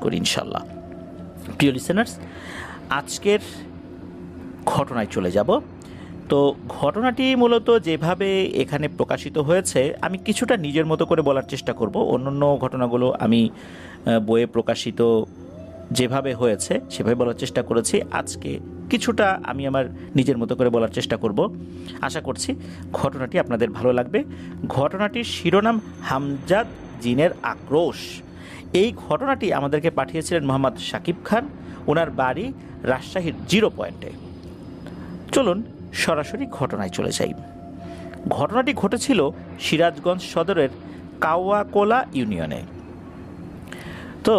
করি ইনশাল্লাহ। প্রিয় লিসেনার্স, আজকের ঘটনায় চলে যাব। তো ঘটনাটি মূলত যেভাবে এখানে প্রকাশিত হয়েছে আমি কিছুটা নিজের মতো করে বলার চেষ্টা করব। অন্যান্য ঘটনাগুলো আমি বইয়ে প্রকাশিত যেভাবে হয়েছে সেভাবে বলার চেষ্টা করেছি। আজকে কিছুটা আমি আমার নিজের মতো করে বলার চেষ্টা করব। আশা করছি ঘটনাটি আপনাদের ভালো লাগবে। ঘটনাটির শিরোনাম হামজাদ জিনের আক্রোশ। এই ঘটনাটি আমাদেরকে পাঠিয়েছিলেন মোহাম্মদ শাকিব খান। ওনার বাড়ি রাজশাহীর 0 পয়েন্টে। চলুন সরাসরি ঘটনায় চলে যাই। ঘটনাটি ঘটেছিল সিরাজগঞ্জ সদরের কাওয়াকোলা ইউনিয়নে। তো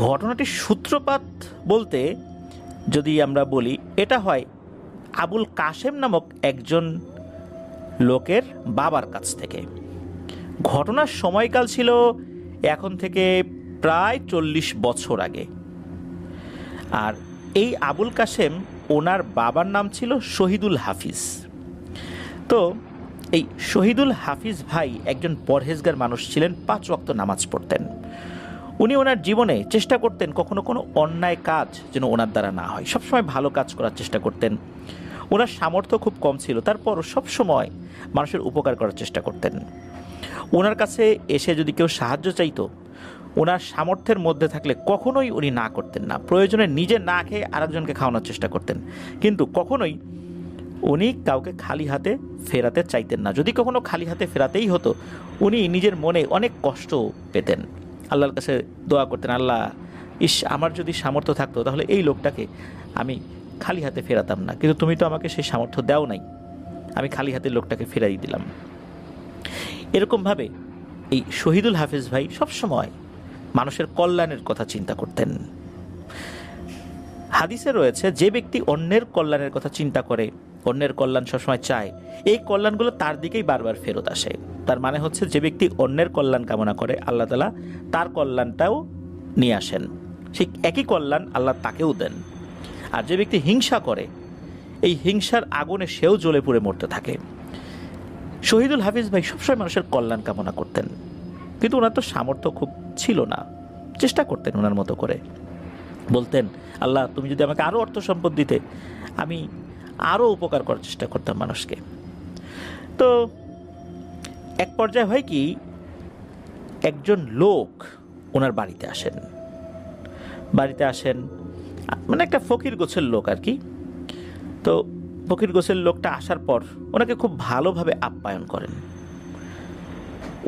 ঘটনাটির সূত্রপাত বলতে যদি আমরা বলি, এটা হয় আবুল কাশেম নামক একজন লোকের বাবার কাছ থেকে। ঘটনার সময়কাল ছিল এখন থেকে প্রায় 40 বছর আগে। আর এই আবুল কাশেম, ওনার বাবার নাম ছিল শহীদুল হাফিজ। তো এই শহীদুল হাফিজ ভাই একজন পরহেজগার মানুষ ছিলেন, 5 ওয়াক্ত নামাজ পড়তেন। উনি ওনার জীবনে চেষ্টা করতেন কখনো কোনো অন্যায় কাজ যেন ওনার দ্বারা না হয়, সবসময় ভালো কাজ করার চেষ্টা করতেন। ওনার সামর্থ্য খুব কম ছিল, তারপরও সবসময় মানুষের উপকার করার চেষ্টা করতেন। ওনার কাছে এসে যদি কেউ সাহায্য চাইতো, ওনার সামর্থ্যের মধ্যে থাকলে কখনোই উনি না করতেন না। প্রয়োজনে নিজে না খেয়ে আরেকজনকে খাওয়ানোর চেষ্টা করতেন, কিন্তু কখনোই উনি কাউকে খালি হাতে ফেরাতে চাইতেন না। যদি কখনো খালি হাতে ফেরাতেই হতো, উনি নিজের মনে অনেক কষ্ট পেতেন। আল্লাহর কাছে দোয়া করতেন, আল্লাহ আমার যদি সামর্থ্য থাকতো তাহলে এই লোকটাকে আমি খালি হাতে ফেরাতাম না, কিন্তু তুমি তো আমাকে সেই সামর্থ্য দাও নাই, আমি খালি হাতে লোকটাকে ফেরাই দিলাম। এরকমভাবে এই শহীদুল হাফিজ ভাই সবসময় মানুষের কল্যাণের কথা চিন্তা করতেন। হাদিসে রয়েছে, যে ব্যক্তি অন্যের কল্যাণের কথা চিন্তা করে, অন্যের কল্যাণ সবসময় চায়, এই কল্যাণগুলো তার দিকেই বারবার ফেরত আসে। তার মানে হচ্ছে, যে ব্যক্তি অন্যের কল্যাণ কামনা করে, আল্লাহ তাআলা তার কল্যাণটাও নিয়ে আসেন, সেই একই কল্যাণ আল্লাহ তাকেও দেন। আর যে ব্যক্তি হিংসা করে, এই হিংসার আগুনে সেও জ্বলে পুড়ে মরতে থাকে। শহীদুল হাফিজ ভাই সবসময় মানুষের কল্যাণ কামনা করতেন, কিন্তু ওনার তো সামর্থ্য খুব ছিল না। চেষ্টা করতেন ওনার মতো করে, বলতেন, আল্লাহ তুমি যদি আমাকে আরও অর্থ সম্পদ দিতে, আমি আরও উপকার করার চেষ্টা করতাম মানুষকে। তো এক পর্যায়ে হয় কি, একজন লোক ওনার বাড়িতে আসেন, মানে একটা ফকির গোছের লোক আর কি। তো ফকির গোছের লোকটা আসার পর ওনাকে খুব ভালোভাবে আপ্যায়ন করেন।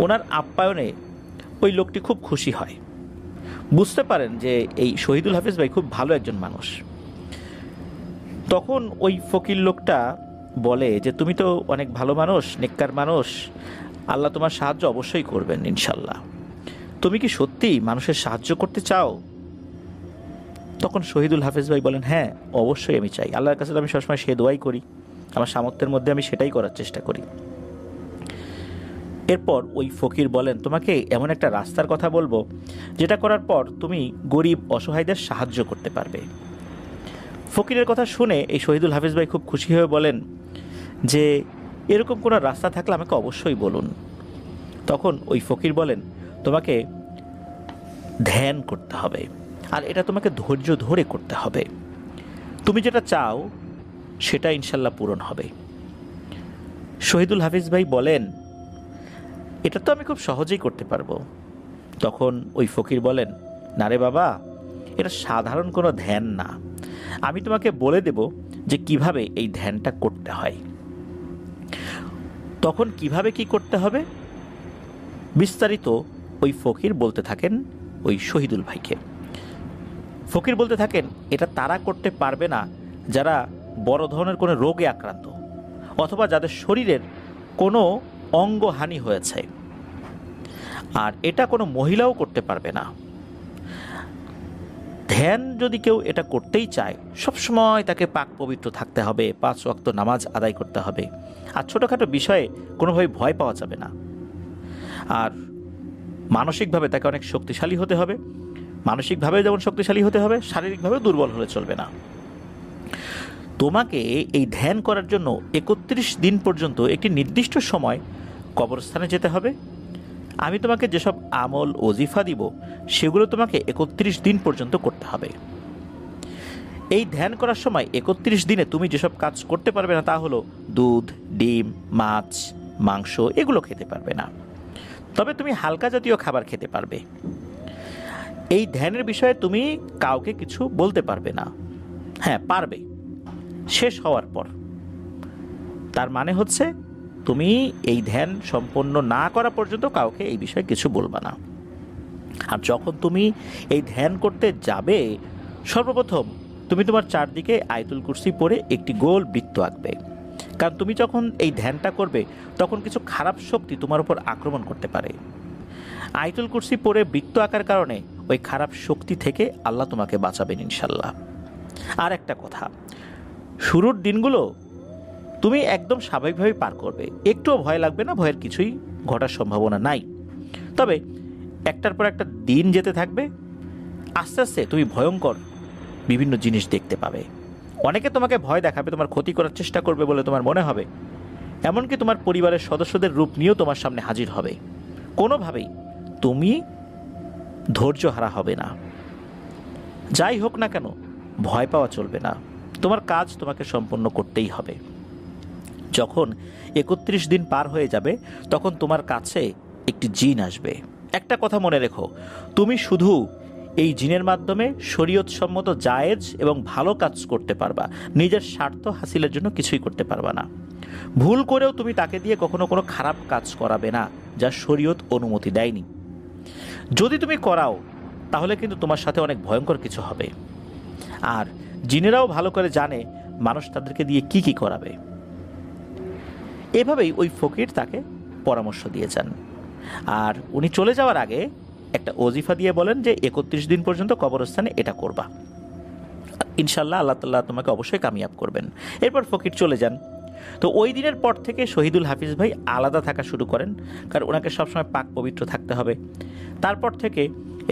ওনার আপ্যায়নে ওই লোকটি খুব খুশি হয়, বুঝতে পারেন যে এই শহীদুল হাফিজ ভাই খুব ভালো একজন মানুষ। তখন ওই ফকির লোকটা বলে যে, তুমি তো অনেক ভালো মানুষ, নেককার মানুষ, আল্লাহ তোমার সাহায্য অবশ্যই করবেন ইনশাল্লাহ। তুমি কি সত্যি মানুষের সাহায্য করতে চাও? তখন শহীদুল হাফিজ ভাই বলেন, হ্যাঁ অবশ্যই আমি চাই, আল্লাহর কাছে আমি সবসময় সে দোয়াই করি, আমার সামর্থ্যের মধ্যে আমি সেটাই করার চেষ্টা করি। এরপর ওই ফকির বলেন, তোমাকে এমন একটা রাস্তার কথা বলবো যেটা করার পর তুমি গরিব অসহায়দের সাহায্য করতে পারবে। ফকিরের কথা শুনে এই শহীদুল হাফিজ ভাই খুব খুশি হয়ে বলেন যে, এরকম কোনো রাস্তা থাকলে আমাকে অবশ্যই বলুন। তখন ওই ফকির বলেন, তোমাকে ধ্যান করতে হবে, আর এটা তোমাকে ধৈর্য ধরে করতে হবে। তুমি যেটা চাও সেটা ইনশাল্লাহ পূরণ হবে। শহীদুল হাফিজ ভাই বলেন, এটা তো আমি খুব সহজেই করতে পারবো। তখন ওই ফকির বলেন, না রে বাবা, এটা সাধারণ কোনো ধ্যান না, আমি তোমাকে বলে দেব যে কিভাবে এই ধ্যানটা করতে হয়। তখন কিভাবে কি করতে হবে বিস্তারিত ওই ফকির বলতে থাকেন ওই শহীদুল ভাইকে। ফকির বলতে থাকেন, এটা তারা করতে পারবে না যারা বড় ধরনের কোনো রোগে আক্রান্ত, অথবা যাদের শরীরের কোনো অঙ্গহানি হয়েছে। আর এটা কোনো মহিলাও করতে পারবে না। ধ্যান যদি কেউ এটা করতেই চায়, সবসময় তাকে পাক পবিত্র থাকতে হবে, 5 ওয়াক্ত নামাজ আদায় করতে হবে, আর ছোটোখাটো বিষয়ে কোনোভাবে ভয় পাওয়া যাবে না। আর মানসিকভাবে তাকে অনেক শক্তিশালী হতে হবে। মানসিকভাবে যেমন শক্তিশালী হতে হবে, শারীরিকভাবে দুর্বল হলে চলবে না। তোমাকে এই ধ্যান করার জন্য 31 দিন পর্যন্ত একটি নির্দিষ্ট সময় কবরস্থানে যেতে হবে, আমি তোমাকে যেসব আমল ওজিফা দিব সেগুলো তোমাকে 31 দিন পর্যন্ত করতে হবে। এই ধ্যান করার সময় 31 দিনে তুমি যেসব কাজ করতে পারবে না তা হলো দুধ, ডিম, মাছ, মাংস এগুলো খেতে পারবে না। তবে তুমি হালকা জাতীয় খাবার খেতে পারবে। এই ধ্যানের বিষয়ে তুমি কাউকে কিছু বলতে পারবে না। হ্যাঁ, পারবে শেষ হওয়ার পর। তার মানে হচ্ছে তুমি এই ধ্যান সম্পন্ন না করা পর্যন্ত কাউকে এই বিষয়ে কিছু বলবা না। আর যখন তুমি এই ধ্যান করতে যাবে, সর্বপ্রথম তুমি তোমার চারদিকে আয়াতুল কুরসি পড়ে একটি গোল বৃত্ত আঁকবে। কারণ তুমি যখন এই ধ্যানটা করবে তখন কিছু খারাপ শক্তি তোমার উপর আক্রমণ করতে পারে। আয়াতুল কুরসি পড়ে বৃত্ত আঁকার কারণে ওই খারাপ শক্তি থেকে আল্লাহ তোমাকে বাঁচাবেন ইনশাল্লাহ। আর একটা কথা, শুরুর দিনগুলো তুমি একদম স্বাভাবিকভাবে পার করবে, একটুও ভয় লাগবে না, ভয়ের কিছুই ঘটার সম্ভাবনা নাই। তবে একটার পর একটা দিন যেতে থাকবে, আস্তে আস্তে তুমি ভয়ঙ্কর বিভিন্ন জিনিস দেখতে পাবে। অনেকে তোমাকে ভয় দেখাবে, তোমার ক্ষতি করার চেষ্টা করবে বলে তোমার মনে হবে। এমনকি তোমার পরিবারের সদস্যদের রূপ নিয়েও তোমার সামনে হাজির হবে। কোনোভাবেই তুমি ধৈর্য হারা হবে না। যাই হোক না কেন, ভয় পাওয়া চলবে না। তোমার কাজ তোমাকে সম্পন্ন করতেই হবে। যখন 31 দিন পার হয়ে যাবে তখন তোমার কাছে একটি জিন আসবে। একটা কথা মনে রেখো, তুমি শুধু এই জিনের মাধ্যমে শরীয়তসম্মত জায়েজ এবং ভালো কাজ করতে পারবা, নিজের স্বার্থ হাসিলের জন্য কিছুই করতে পারবা না। ভুল করেও তুমি তাকে দিয়ে কখনো কোনো খারাপ কাজ করাবে না যা শরীয়ত অনুমতি দেয়নি। যদি তুমি করাও তাহলে কিন্তু তোমার সাথে অনেক ভয়ঙ্কর কিছু হবে। আর জিনেরাও ভালো করে জানে মানুষ তাদেরকে দিয়ে কি কি করাবে। এভাবেই ওই ফকির তাকে পরামর্শ দিয়েছেন। আর উনি চলে যাওয়ার আগে একটা ওজিফা দিয়ে বলেন যে 31 দিন পর্যন্ত কবরস্থানে এটা করবা, ইনশাল্লাহ আল্লাহ তাআলা তোমাকে অবশ্যই কামিয়াব করবেন। এরপর ফকির চলে যান। তো ওই দিনের পর থেকে শহীদুল হাফিজ ভাই আলাদা থাকা শুরু করেন, কারণ ওনাকে সবসময় পাক পবিত্র থাকতে হবে। তারপর থেকে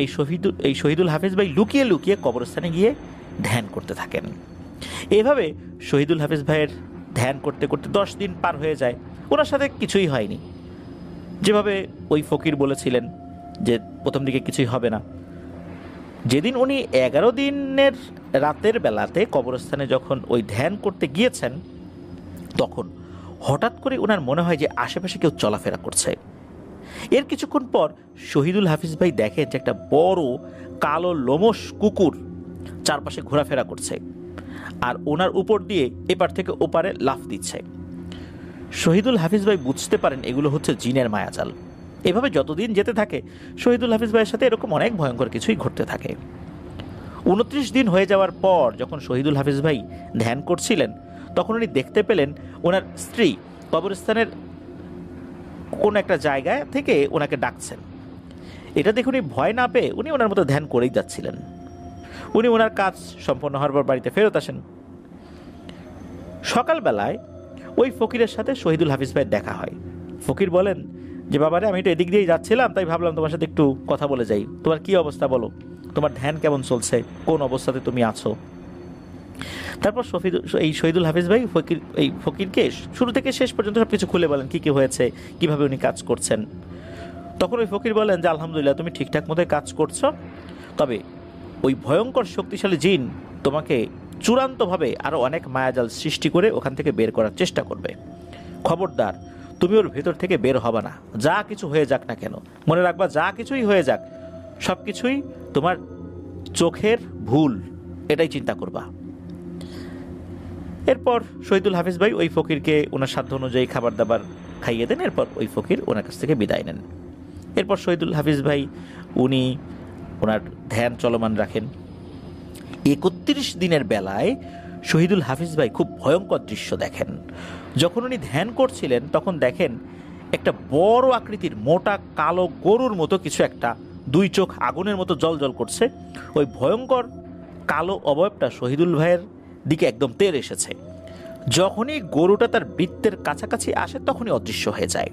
এই শহীদুল হাফিজ ভাই লুকিয়ে লুকিয়ে কবরস্থানে গিয়ে ধ্যান করতে থাকেন। এভাবে শহীদুল হাফিজ ভাইয়ের ধ্যান করতে করতে 10 দিন পার হয়ে যায়। ওনার সাথে কিছুই হয়নি, যেভাবে ওই ফকির বলেছিলেন যে প্রথম দিকে কিছুই হবে না। যেদিন উনি 11 দিনের রাতের বেলাতে কবরস্থানে যখন ওই ধ্যান করতে গিয়েছেন, তখন হঠাৎ করে ওনার মনে হয় যে আশেপাশে কেউ চলাফেরা করছে। এর কিছুক্ষণ পর শহীদুল হাফিজ ভাই দেখেন যে একটা বড় কালো লোমশ কুকুর চারপাশে ঘোরাফেরা করছে আর ওনার উপর দিয়ে এপার থেকে ওপারে লাফ দিচ্ছে। শহীদুল হাফিজ ভাই বুঝতে পারেন এগুলো হচ্ছে জিনের মায়াজাল। এভাবে যতদিন যেতে থাকে শহীদুল হাফিজ ভাইয়ের সাথে এরকম অনেক ভয়ঙ্কর কিছুই ঘটতে থাকে। 29 দিন হয়ে যাওয়ার পর যখন শহীদুল হাফিজ ভাই ধ্যান করছিলেন তখন উনি দেখতে পেলেন ওনার স্ত্রী কবরস্থানের কোন একটা জায়গায় থেকে ওনাকে ডাকছেন। এটা দেখে উনি ভয় না পেয়ে উনি ওনার মতো ধ্যান করেই যাচ্ছিলেন। উনি ওনার কাজ সম্পন্ন হওয়ার পর বাড়িতে ফেরত আসেন। সকালবেলায় ওই ফকিরের সাথে শহীদুল হাফিজ ভাইয়ের দেখা হয়। ফকির বলেন যে বাবারে, আমি তো এদিক দিয়েই যাচ্ছিলাম, তাই ভাবলাম তোমার সাথে একটু কথা বলে যাই। তোমার কি অবস্থা বলো, তোমার ধ্যান কেমন চলছে, কোন অবস্থাতে তুমি আছো? তারপর এই শহীদুল হাফিজ ভাই ফকিরকে শুরু থেকে শেষ পর্যন্ত সব কিছু খুলে বলেন, কি কি হয়েছে, কিভাবে উনি কাজ করছেন। তখন ওই ফকির বলেন যে আলহামদুলিল্লাহ, তুমি ঠিকঠাক মতোই কাজ করছো, তবে ওই ভয়ঙ্কর শক্তিশালী জিন তোমাকে চূড়ান্তভাবে আরও অনেক মায়াজাল সৃষ্টি করে ওখান থেকে বের করার চেষ্টা করবে। খবরদার, তুমি ওর ভেতর থেকে বের হবে না, যা কিছু হয়ে যাক না কেন। মনে রাখবা, যা কিছুই হয়ে যাক সব কিছুই তোমার চোখের ভুল, এটাই চিন্তা করবা। এরপর শহীদুল হাফিজ ভাই ওই ফকিরকে ওনার সাধ্য অনুযায়ী খাবার দাবার খাইয়ে দেন। এরপর ওই ফকির ওনার কাছ থেকে বিদায় নেন। এরপর শহীদুল হাফিজ ভাই উনি ওনার ধ্যান চলমান রাখেন। 31 দিনের বেলায় শহীদুল হাফিজ ভাই খুব ভয়ঙ্কর দৃশ্য দেখেন। যখন উনি ধ্যান করছিলেন তখন দেখেন একটা বড় আকৃতির মোটা কালো গরুর মতো কিছু একটা, দুই চোখ আগুনের মতো জ্বলজ্বল করছে। ওই ভয়ঙ্কর কালো অবয়বটা শহীদুল ভাইয়ের দিকে একদম তেড়ে এসেছে। যখনই গরুটা তার বৃত্তের কাছাকাছি আসে তখনই অদৃশ্য হয়ে যায়।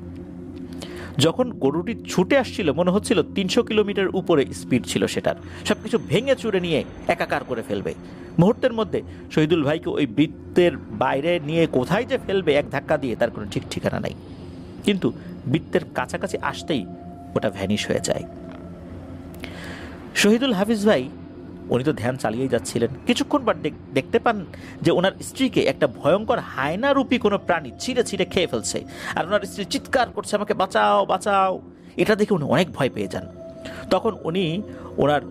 যখন গরুটি ছুটে আসছিল মনে হচ্ছিল 300 কিলোমিটার উপরে স্পিড ছিল সেটার, সবকিছু ভেঙে চুরে নিয়ে একাকার করে ফেলবে। মুহূর্তের মধ্যে শহীদুল ভাইকে ওই বৃত্তের বাইরে নিয়ে কোথায় যে ফেলবে এক ধাক্কা দিয়ে তার কোনো ঠিক ঠিকানা নাই। কিন্তু বৃত্তের কাছাকাছি আসতেই ওটা ভ্যানিশ হয়ে যায়। শহীদুল হাফিজ ভাই উনি তো ধ্যান চালিয়েই যাচ্ছিলেন। কিছুক্ষণ পর দেখতে পান যে ওনার স্ত্রীকে একটা ভয়ঙ্কর হায়নারূপী কোনো প্রাণী ছিঁড়ে ছিঁড়ে খেয়ে ফেলছে, আর ওনার স্ত্রী চিৎকার করছে, আমাকে বাঁচাও বাঁচাও। এটা দেখে উনি অনেক ভয় পেয়ে যান। তখন উনি ওনার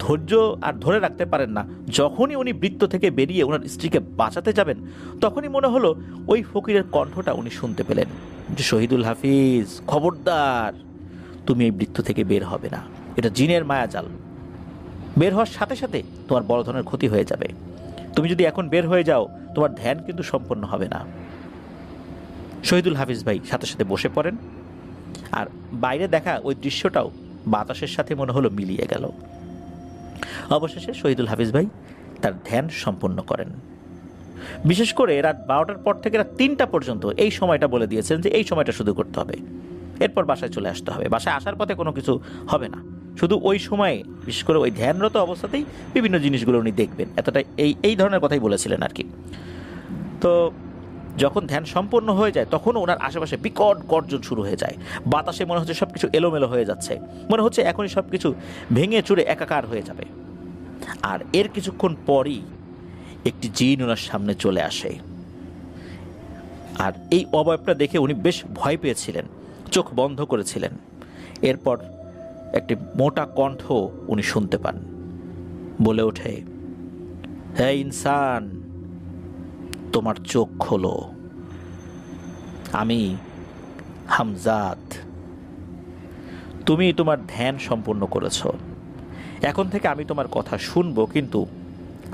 ধৈর্য আর ধরে রাখতে পারেন না। যখনই উনি বৃত্ত থেকে বেরিয়ে ওনার স্ত্রীকে বাঁচাতে যাবেন, তখনই মনে হলো ওই ফকিরের কণ্ঠটা উনি শুনতে পেলেন যে, শহীদুল হাফিজ, খবরদার, তুমি এই বৃত্ত থেকে বের হবে না, এটা জিনের মায়াজাল। বের হওয়ার সাথে সাথে তোমার বড় ধরনের ক্ষতি হয়ে যাবে। তুমি যদি এখন বের হয়ে যাও, তোমার ধ্যান কিন্তু সম্পন্ন হবে না। শহীদুল হাফিজ ভাই সাথে সাথে বসে পড়েন, আর বাইরে দেখা ওই দৃশ্যটাও বাতাসের সাথে মনে হলো মিলিয়ে গেল। অবশেষে শহীদুল হাফিজ ভাই তার ধ্যান সম্পন্ন করেন। বিশেষ করে রাত 12টার পর থেকে রাত 3টা পর্যন্ত এই সময়টা বলে দিয়েছেন যে এই সময়টা শুধু করতে হবে, এরপর বাসায় চলে আসতে হবে। বাসায় আসার পথে কোনো কিছু হবে না, শুধু ওই সময়ে, বিশেষ করে ওই ধ্যানরত অবস্থাতেই বিভিন্ন জিনিসগুলো উনি দেখবেন। এতটা এই ধরনের কথাই বলেছিলেন আর কি। তো যখন ধ্যান সম্পন্ন হয়ে যায়, তখনও ওনার আশেপাশে বিকট গর্জন শুরু হয়ে যায়। বাতাসে মনে হচ্ছে সব কিছু এলোমেলো হয়ে যাচ্ছে, মনে হচ্ছে এখনই সব কিছু ভেঙে চুরে একাকার হয়ে যাবে। আর এর কিছুক্ষণ পরই একটি জিন ওনার সামনে চলে আসে, আর এই অবয়বটা দেখে উনি বেশ ভয় পেয়েছিলেন, চোখ বন্ধ করেছিলেন। এরপর একটি মোটা কণ্ঠ উনি শুনতে পান, বলে ওঠে, হে ইনসান, তোমার চোখ খোলো, আমি হামজাদ। তুমি তোমার ধ্যান সম্পন্ন করেছ, এখন থেকে আমি তোমার কথা শুনবো, কিন্তু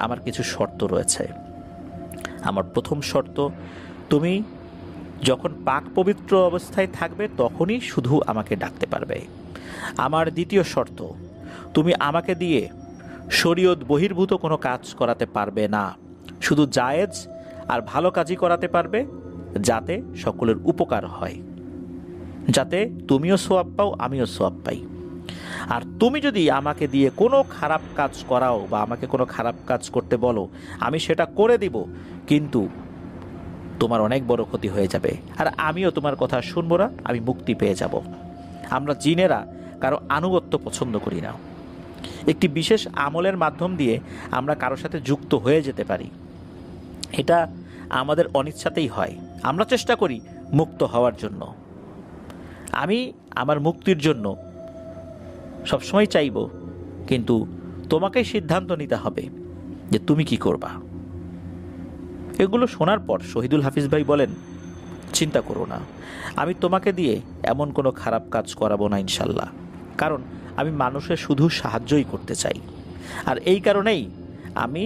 আমার কিছু শর্ত রয়েছে। আমার প্রথম শর্ত, তুমি যখন পাক পবিত্র অবস্থায় থাকবে তখনই শুধু আমাকে ডাকতে পারবে। আমার দ্বিতীয় শর্ত, তুমি আমাকে দিয়ে শরীয়ত বহির্ভূত কোনো কাজ করাতে পারবে না, শুধু জায়েজ আর ভালো কাজই করাতে পারবে, যাতে সকলের উপকার হয়, যাতে তুমিও সোয়াব পাও, আমিও সোয়াব পাই। আর তুমি যদি আমাকে দিয়ে কোনো খারাপ কাজ করাও বা আমাকে কোনো খারাপ কাজ করতে বলো, আমি সেটা করে দিব, কিন্তু তোমার অনেক বড় ক্ষতি হয়ে যাবে, আর আমিও তোমার কথা শুনবো না, আমি মুক্তি পেয়ে যাব। আমরা জিনেরা কারো আনুগত্য পছন্দ করি না। একটি বিশেষ আমলের মাধ্যম দিয়ে আমরা কারোর সাথে যুক্ত হয়ে যেতে পারি, এটা আমাদের অনিচ্ছাতেই হয়। আমরা চেষ্টা করি মুক্ত হওয়ার জন্য। আমি আমার মুক্তির জন্য সবসময় চাইব, কিন্তু তোমাকেই সিদ্ধান্ত নিতে হবে যে তুমি কি করবা। এগুলো শোনার পর শহীদুল হাফিজ ভাই বলেন, চিন্তা করো না, আমি তোমাকে দিয়ে এমন কোনো খারাপ কাজ করাবো না ইনশাল্লাহ, কারণ আমি মানুষের শুধু সাহায্যই করতে চাই, আর এই কারণেই আমি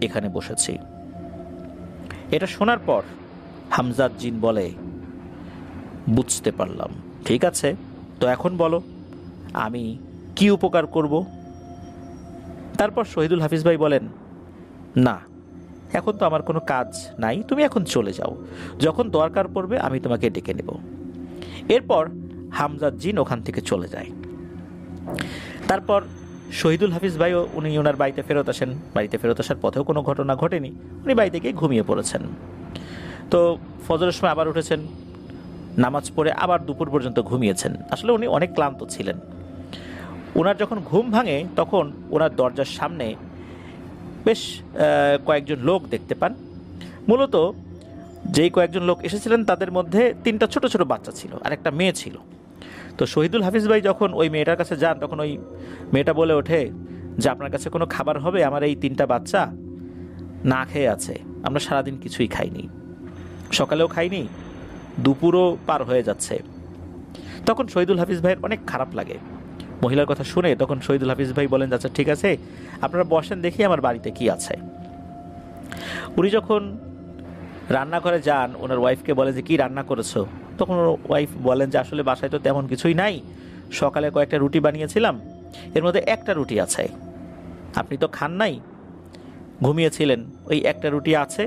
এখানে বসেছি। এটা শোনার পর হামজাদ জিন বলে, বুঝতে পারলাম, ঠিক আছে, তো এখন বলো আমি কি উপকার করব। তারপর শহীদুল হাফিজ ভাই বলেন, না, এখন তো আমার কোনো কাজ নাই, তুমি এখন চলে যাও, যখন দরকার পড়বে আমি তোমাকে ডেকে নেব। এরপর হামজাদ জিন ওখান থেকে চলে যায়। তারপর শহীদুল হাফিজ ভাইও উনি ওনার বাড়িতে ফেরত আসেন। বাড়িতে ফেরত আসার পথেও কোনো ঘটনা ঘটেনি, উনি বাড়িতে গিয়ে ঘুমিয়ে পড়েছেন। তো ফজরের সময় আবার উঠেছেন, নামাজ পড়ে আবার দুপুর পর্যন্ত ঘুমিয়েছেন। আসলে উনি অনেক ক্লান্ত ছিলেন। ওনার যখন ঘুম ভাঙে, তখন ওনার দরজার সামনে বেশ কয়েকজন লোক দেখতে পান। মূলত যেই কয়েকজন লোক এসেছিলেন তাদের মধ্যে 3টা ছোট ছোট বাচ্চা ছিল আর একটা মেয়ে ছিল। তো শহীদুল হাফিজ ভাই যখন ওই মেয়েটার কাছে যান, তখন ওই মেয়েটা বলে ওঠে যে, আপনার কাছে কোনো খাবার হবে? আমার এই 3টা বাচ্চা না খেয়ে আছে, আমরা সারাদিন কিছুই খাইনি, সকালেও খাইনি, দুপুরও পার হয়ে যাচ্ছে। তখন শহীদুল হাফিজ ভাইয়ের অনেক খারাপ লাগে মহিলার কথা শুনে। তখন শহীদুল হাফিজ ভাই বলেন, আচ্ছা ঠিক আছে, আপনারা বসেন, দেখি আমার বাড়িতে কি আছে। উনি যখন রান্নাঘরে যান, ওনার ওয়াইফকে বলে যে, কি রান্না করেছো? তখন ওর ওয়াইফ বলেন যে, আসলে বাসায় তো তেমন কিছুই নাই, সকালে কয়েকটা রুটি বানিয়েছিলাম, এর মধ্যে একটা রুটি আছে, আপনি তো খান নাই, ঘুমিয়েছিলেন, ওই একটা রুটি আছে।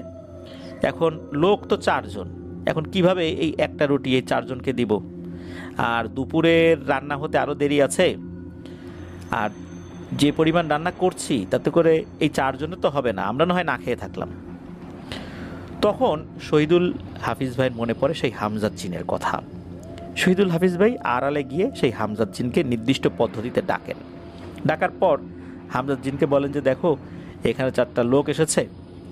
এখন লোক তো 4 জন, এখন কিভাবে এই একটা রুটি এই 4 জনকে দিব? আর দুপুরের রান্না হতে আরও দেরি আছে, আর যে পরিমাণ রান্না করছি তাতে করে এই 4 জনের তো হবে না, আমরা না হয় না খেয়ে থাকলাম। তখন শহীদুল হাফিজ ভাইয়ের মনে পড়ে সেই হামজাদ জিনের কথা। শহীদুল হাফিজ ভাই আড়ালে গিয়ে সেই হামজাদ জিনকে নির্দিষ্ট পদ্ধতিতে ডাকেন। ডাকার পর হামজাদ জিনকে বলেন যে দেখো, এখানে 4টা লোক এসেছে,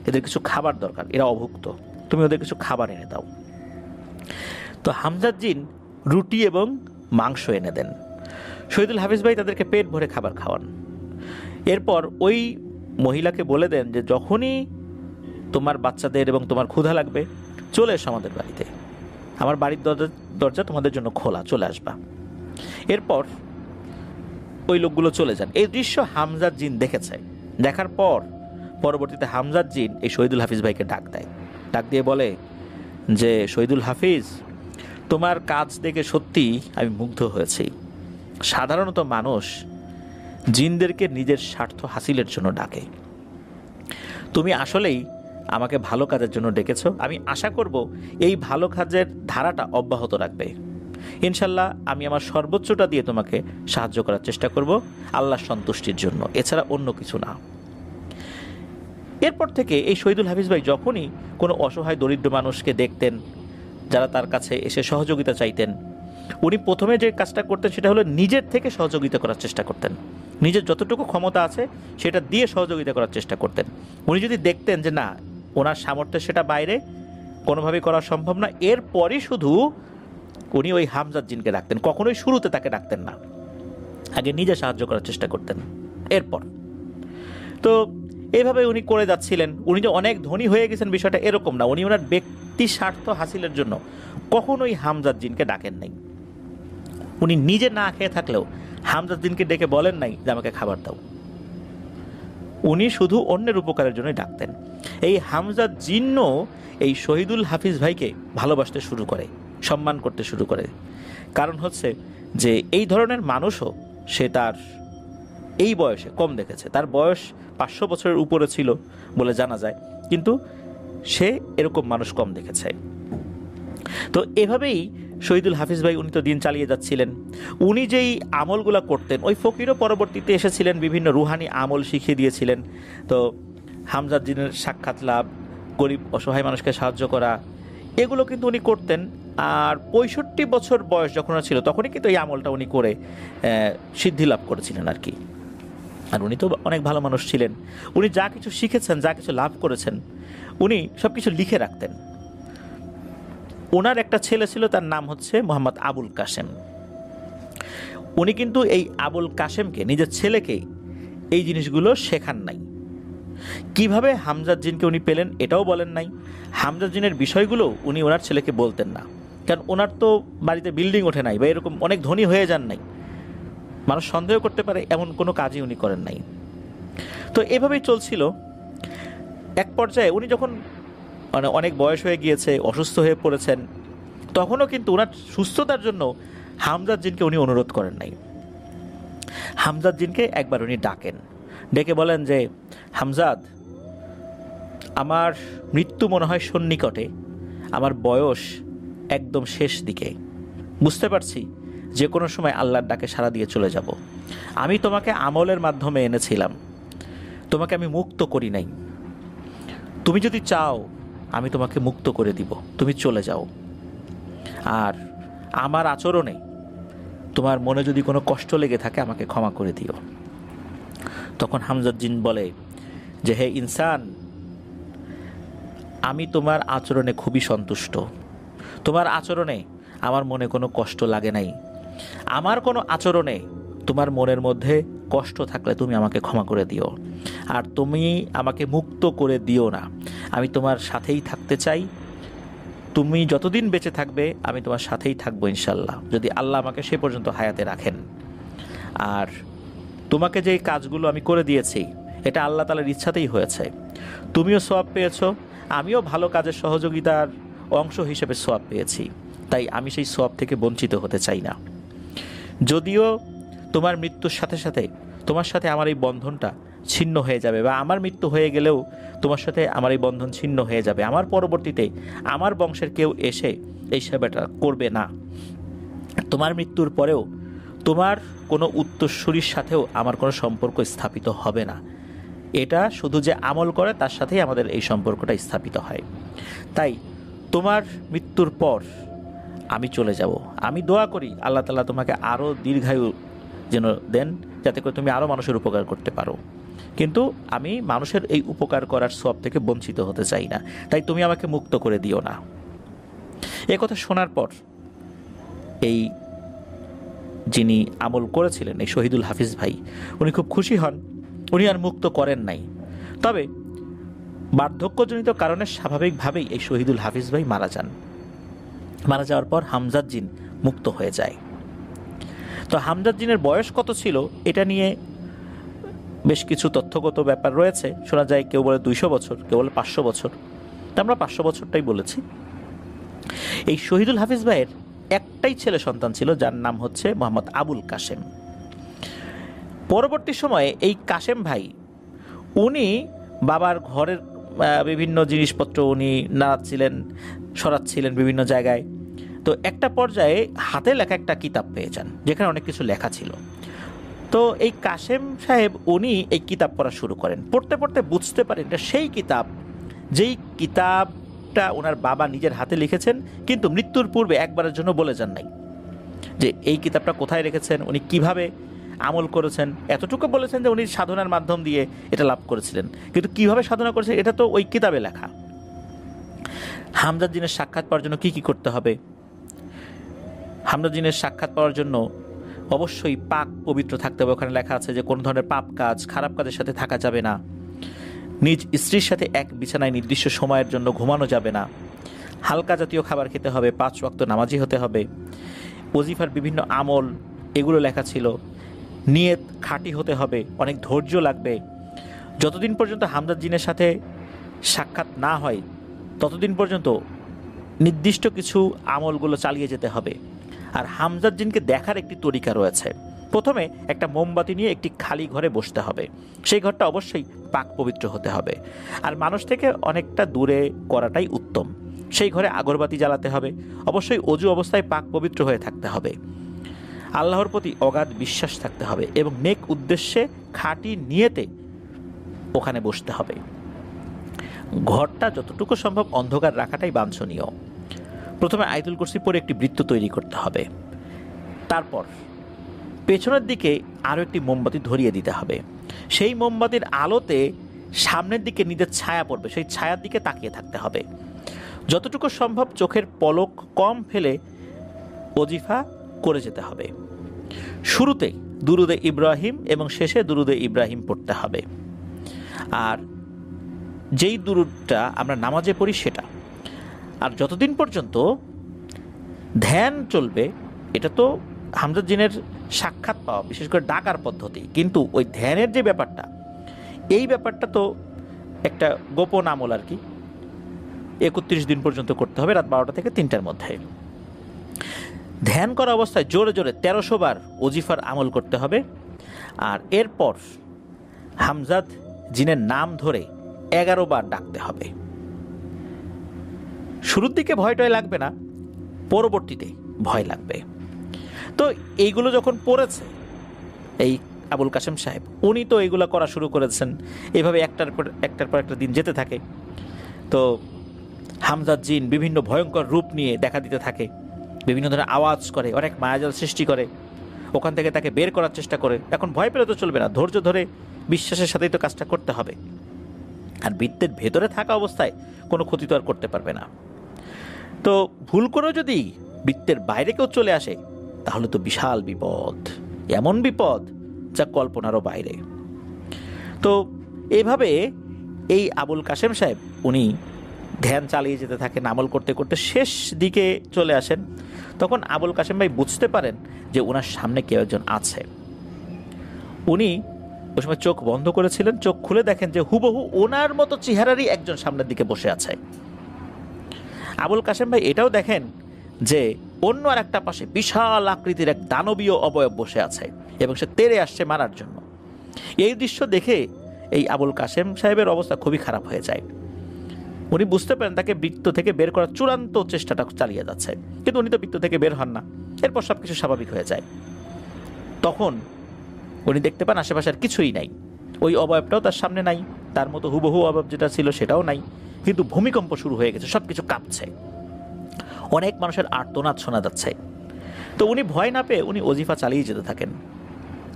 এদের কিছু খাবার দরকার, এরা অভুক্ত, তুমি ওদের কিছু খাবার এনে দাও। তো হামজাদ জিন রুটি এবং মাংস এনে দেন। শহীদুল হাফিজ ভাই তাদেরকে পেট ভরে খাবার খাওয়ান। এরপর ওই মহিলাকে বলে দেন যে যখনই তোমার বাচ্চাদের এবং তোমার ক্ষুধা লাগবে চলে এসো আমাদের বাড়িতে, আমার বাড়ির দরজা তোমাদের জন্য খোলা, চলে আসবা। এরপর ওই লোকগুলো চলে যান। এই দৃশ্য হামজাদ জিন দেখেছে। দেখার পর পরবর্তীতে হামজাদ জিন এই শহীদুল হাফিজ ভাইকে ডাক দেয়। ডাক দিয়ে বলে যে শহীদুল হাফিজ, তোমার কাজ দেখে সত্যি আমি মুগ্ধ হয়েছি। সাধারণত মানুষ জিনদেরকে নিজের স্বার্থ হাসিলের জন্য ডাকে, তুমি আসলেই আমাকে ভালো কাজের জন্য ডেকেছো। আমি আশা করব এই ভালো কাজের ধারাটা অব্যাহত রাখবে। ইনশাল্লাহ আমি আমার সর্বোচ্চটা দিয়ে তোমাকে সাহায্য করার চেষ্টা করব আল্লাহর সন্তুষ্টির জন্য, এছাড়া অন্য কিছু না। এরপর থেকে এই শহীদুল হাফিজ ভাই যখনই কোনো অসহায় দরিদ্র মানুষকে দেখতেন যারা তার কাছে এসে সহযোগিতা চাইতেন, উনি প্রথমে যে কাজটা করতেন সেটা হলো নিজের থেকে সহযোগিতা করার চেষ্টা করতেন। নিজের যতটুকু ক্ষমতা আছে সেটা দিয়ে সহযোগিতা করার চেষ্টা করতেন। উনি যদি দেখতেন যে না, ওনার সামর্থ্যের সেটা বাইরে, কোনোভাবেই করা সম্ভব না, এরপরই শুধু উনি ওই হামজাদ জিনকে ডাকতেন। কখনোই শুরুতে তাকে ডাকতেন না, আগে নিজে সাহায্য করার চেষ্টা করতেন। এরপর তো এইভাবে উনি করে যাচ্ছিলেন। উনি যে অনেক ধনী হয়ে গেছেন বিষয়টা এরকম না। উনি ওনার ব্যক্তি স্বার্থ হাসিলের জন্য কখনোই হামজাদ জিনকে ডাকেন নাই। উনি নিজে না খেয়ে থাকলেও হামজাদ জিনকে ডেকে বলেন নাই যে আমাকে খাবার দাও। উনি শুধু অন্যের উপকারের জন্যই ডাকতেন। এই হামজাদ জিনও এই শহীদুল হাফিজ ভাইকে ভালোবাসতে শুরু করে, সম্মান করতে শুরু করে। কারণ হচ্ছে যে এই ধরনের মানুষও সে তার এই বয়সে কম দেখেছে। তার বয়স 500 বছরের উপরে ছিল বলে জানা যায়, কিন্তু সে এরকম মানুষ কম দেখেছে। তো এভাবেই শহীদুল হাফিজ ভাই উনি তো দিন চালিয়ে যাচ্ছিলেন। উনি যেই আমলগুলো করতেন, ওই ফকিরও পরবর্তীতে এসেছিলেন, বিভিন্ন রুহানি আমল শিখিয়ে দিয়েছিলেন। তো হামজাদ জিনের সাক্ষাৎ লাভ, গরিব অসহায় মানুষকে সাহায্য করা, এগুলো কিন্তু উনি করতেন। আর 65 বছর বয়স যখন ছিল তখনই কিন্তু এই আমলটা উনি করে সিদ্ধি লাভ করেছিলেন আর কি। আর উনি তো অনেক ভালো মানুষ ছিলেন। উনি যা কিছু শিখেছেন, যা কিছু লাভ করেছেন, উনি সব কিছু লিখে রাখতেন। ওনার একটা ছেলে ছিল, তার নাম হচ্ছে মোহাম্মদ আবুল কাসেম। উনি কিন্তু এই আবুল কাসেমকে, নিজের ছেলেকে এই জিনিসগুলো শেখান নাই। কিভাবে হামজাদ জিনকে উনি পেলেন এটাও বলেন নাই। হামজাদ জিনের বিষয়গুলো উনি ওনার ছেলেকে বলতেন না, কারণ ওনার তো বাড়িতে বিল্ডিং ওঠে নাই বা এরকম অনেক ধনী হয়ে যান নাই, মানুষ সন্দেহ করতে পারে এমন কোনো কাজই উনি করেন নাই। তো এভাবেই চলছিল। এক পর্যায়ে উনি যখন অনেক বয়স হয়ে গিয়েছে, অসুস্থ হয়ে পড়েছেন, তখনও কিন্তু ওনার সুস্থতার জন্য হামজাদ জিনকে উনি অনুরোধ করেন নাই। হামজাদ জিনকে একবার উনি ডাকেন, ডেকে বলেন যে হামজাদ, আমার মৃত্যু মনে হয় সন্নিকটে, আমার বয়স একদম শেষ দিকে, বুঝতে পারছি যে কোনো সময় আল্লাহর ডাকে সাড়া দিয়ে চলে যাব। আমি তোমাকে আমলের মাধ্যমে এনেছিলাম, তোমাকে আমি মুক্ত করি নাই। তুমি যদি চাও আমি তোমাকে মুক্ত করে দিব, তুমি চলে যাও। আর আমার আচরণে তোমার মনে যদি কোনো কষ্ট লেগে থাকে আমাকে ক্ষমা করে দিও। তখন হামজাদ জিন বলে যে হে ইনসান, আমি তোমার আচরণে খুবই সন্তুষ্ট। তোমার আচরণে আমার মনে কোনো কষ্ট লাগে নাই। আমার কোনো আচরণে তোমার মনের মধ্যে কষ্ট থাকলে তুমি আমাকে ক্ষমা করে দিও। আর তুমি আমাকে মুক্ত করে দিও না। আমি তোমার সাথেই থাকতে চাই। তুমি যতদিন বেঁচে থাকবে আমি তোমার সাথেই থাকবো ইনশাল্লাহ, যদি আল্লাহ আমাকে সে পর্যন্ত হায়াতে রাখেন। আর তোমাকে যে কাজগুলো আমি করে দিয়েছি এটা আল্লাহ তাআলার ইচ্ছাতেই হয়েছে। তুমিও সওয়াব পেয়েছো, আমিও ভালো কাজের সহযোগিতার অংশ হিসেবে সওয়াব পেয়েছি। তাই আমি সেই সওয়াব থেকে বঞ্চিত হতে চাই না। যদিও তোমার মৃত্যুর সাথে সাথে তোমার সাথে আমার এই বন্ধনটা ছিন্ন হয়ে যাবে, বা আমার মৃত্যু হয়ে গেলেও তোমার সাথে আমার এই বন্ধন ছিন্ন হয়ে যাবে, আমার পরবর্তীতে আমার বংশের কেউ এসে এই সেবাটা করবে না। তোমার মৃত্যুর পরেও তোমার কোনো উত্তরসূরির সাথেও আমার কোনো সম্পর্ক স্থাপিত হবে না। এটা শুধু যে আমল করে তার সাথেই আমাদের এই সম্পর্কটা স্থাপিত হয়। তাই তোমার মৃত্যুর পর আমি চলে যাব। আমি দোয়া করি আল্লাহ তাআলা তোমাকে আরও দীর্ঘায়ু যেন দেন, যাতে করে তুমি আরও মানুষের উপকার করতে পারো, কিন্তু আমি মানুষের এই উপকার করার সওয়াব থেকে বঞ্চিত হতে চাই না, তাই তুমি আমাকে মুক্ত করে দিও না। এ কথা শোনার পর এই যিনি আমল করেছিলেন, এই শহীদুল হাফিজ ভাই, উনি খুব খুশি হন। উনি আর মুক্ত করেন নাই। তবে বার্ধক্যজনিত কারণে স্বাভাবিকভাবেই এই শহীদুল হাফিজ ভাই মারা যান। মারা যাওয়ার পর হামজাদ জিন মুক্ত হয়ে যায়। তো হামজাদ জিনের বয়স কত ছিল এটা নিয়ে বেশ কিছু তথ্যগত ব্যাপার রয়েছে। শোনা যায় কেউ বলে 200 বছর, কেউ বলে 500 বছর। তা আমরা 500 বছরটাই বলেছি। এই শহীদুল হাফিজ ভাইয়ের একটাই ছেলে সন্তান ছিল, যার নাম হচ্ছে মোহাম্মদ আবুল কাশেম। পরবর্তী সময়ে এই কাশেম ভাই উনি বাবার ঘরের বিভিন্ন জিনিসপত্র উনি নাড়াচ্ছিলেন, সরাচ্ছিলেন বিভিন্ন জায়গায়। তো একটা পর্যায়ে হাতে লেখা একটা কিতাব পেয়ে যান, যেখানে অনেক কিছু লেখা ছিল। তো এই কাশেম সাহেব উনি এই কিতাব পড়া শুরু করেন। পড়তে পড়তে বুঝতে পারেন এটা সেই কিতাব যেই কিতাবটা ওনার বাবা নিজের হাতে লিখেছেন, কিন্তু মৃত্যুর পূর্বে একবারের জন্য বলে যান নাই যে এই কিতাবটা কোথায় রেখেছেন, উনি কিভাবে আমল করেছেন। এতটুকু বলেছেন যে উনি সাধনার মাধ্যম দিয়ে এটা লাভ করেছিলেন, কিন্তু কিভাবে সাধনা করেছেন এটা তো ওই কিতাবে লেখা। হামজাদ জিনের সাক্ষাৎ পাওয়ার জন্য কি কি করতে হবে? হামজাদ জিনের সাক্ষাৎ পাওয়ার জন্য অবশ্যই পাক পবিত্র থাকতে হবে। ওখানে লেখা আছে যে কোনো ধরনের পাপ কাজ, খারাপ কাজের সাথে থাকা যাবে না, নিজ স্ত্রীর সাথে এক বিছানায় নির্দিষ্ট সময়ের জন্য ঘুমানো যাবে না, হালকা জাতীয় খাবার খেতে হবে, 5 ওয়াক্ত নামাজি হতে হবে, ওজিফার বিভিন্ন আমল এগুলো লেখা ছিল। নিয়ত খাঁটি হতে হবে, অনেক ধৈর্য লাগবে। যতদিন পর্যন্ত হামজাদ জিনের সাথে সাক্ষাৎ না হয় ততদিন পর্যন্ত নির্দিষ্ট কিছু আমলগুলো চালিয়ে যেতে হবে। আর হামজাদ জিনকে দেখার একটি তরিকা রয়েছে। প্রথমে একটা মোমবাতি নিয়ে একটি খালি ঘরে বসতে হবে। সেই ঘরটা অবশ্যই পাক পবিত্র হতে হবে, আর মানুষ থেকে অনেকটা দূরে করাটাই উত্তম। সেই ঘরে আগরবাতি জ্বালাতে হবে। অবশ্যই অজু অবস্থায় পাক পবিত্র হয়ে থাকতে হবে। আল্লাহর প্রতি অগাধ বিশ্বাস থাকতে হবে এবং নেক উদ্দেশ্যে খাঁটি নিয়েতে ওখানে বসতে হবে। ঘরটা যতটুকু সম্ভব অন্ধকার রাখাটাই বাঞ্ছনীয়। প্রথমে আয়াতুল কুরসি পড়ে একটি বৃত্ত তৈরি করতে হবে। তারপর পেছনের দিকে আরও একটি মোমবাতি ধরিয়ে দিতে হবে। সেই মোমবাতির আলোতে সামনের দিকে নিজের ছায়া পড়বে, সেই ছায়ার দিকে তাকিয়ে থাকতে হবে। যতটুকু সম্ভব চোখের পলক কম ফেলে ওজিফা করে যেতে হবে। শুরুতে দুরুদে ইব্রাহিম এবং শেষে দুরুদে ইব্রাহিম পড়তে হবে। আর যেই দুরুদটা আমরা নামাজে পড়ি সেটা। আর যতদিন পর্যন্ত ধ্যান চলবে, এটা তো হামজাদ জিনের সাক্ষাৎ পাওয়া, বিশেষ করে ডাকার পদ্ধতি, কিন্তু ওই ধ্যানের যে ব্যাপারটা, এই ব্যাপারটা তো একটা গোপন আমল আর কি। 31 দিন পর্যন্ত করতে হবে, রাত 12টা থেকে 3টার মধ্যে। ধ্যান করা অবস্থায় জোরে জোরে 1300 বার ওজিফার আমল করতে হবে। আর এরপর হামজাদ জিনের নাম ধরে 11 বার ডাকতে হবে। শুরুর দিকে ভয়টয় লাগবে না, পরবর্তীতে ভয় লাগবে। তো এইগুলো যখন পড়েছে এই আবুল কাশেম সাহেব, উনি তো এইগুলো করা শুরু করেছেন। এইভাবে একটার পর একটা দিন যেতে থাকে। তো হামজাদ জিন বিভিন্ন ভয়ঙ্কর রূপ নিয়ে দেখা দিতে থাকে, বিভিন্ন ধরনের আওয়াজ করে, অনেক মায়াজাল সৃষ্টি করে, ওখান থেকে তাকে বের করার চেষ্টা করে। এখন ভয় পেলে তো চলবে না, ধৈর্য ধরে বিশ্বাসের সাথেই তো কাজটা করতে হবে। আর বৃত্তের ভেতরে থাকা অবস্থায় কোনো ক্ষতি তো আর করতে পারবে না। তো ভুল করেও যদি বৃত্তের বাইরে কেউ চলে আসে তাহলে তো বিশাল বিপদ, এমন বিপদ যা কল্পনারও বাইরে। তো এইভাবে এই আবুল কাশেম সাহেব উনি ধ্যান চালিয়ে যেতে থাকেন, আমল করতে করতে শেষ দিকে চলে আসেন। তখন আবুল কাশেম ভাই বুঝতে পারেন যে ওনার সামনে কেউ একজন আছে। উনি ওই সময় চোখ বন্ধ করেছিলেন, চোখ খুলে দেখেন যে হুবহু ওনার মতো চেহারারই একজন সামনের দিকে বসে আছে। আবুল কাশেম ভাই এটাও দেখেন যে অন্য আর একটা পাশে বিশাল আকৃতির এক দানবীয় অবয়ব বসে আছে এবং সে তেড়ে আসছে মারার জন্য। এই দৃশ্য দেখে এই আবুল কাশেম সাহেবের অবস্থা খুবই খারাপ হয়ে যায়। উনি বুঝতে পারেন তাকে বৃত্ত থেকে বের করার চূড়ান্ত চেষ্টাটা চালিয়ে যাচ্ছে, কিন্তু উনি তো বৃত্ত থেকে বের হন না। এরপর সব কিছু স্বাভাবিক হয়ে যায়। তখন উনি দেখতে পান আশেপাশে আর কিছুই নাই, ওই অবয়বটাও তার সামনে নাই, তার মতো হুবহু অবয়ব যেটা ছিল সেটাও নাই, কিন্তু ভূমিকম্প শুরু হয়ে গেছে, সব কিছু কাঁপছে। অনেক মানুষের আর্তনাদ শোনা যাচ্ছে। তো উনি ভয় না পেয়ে উনি ওজিফা চালিয়ে যেতে থাকেন।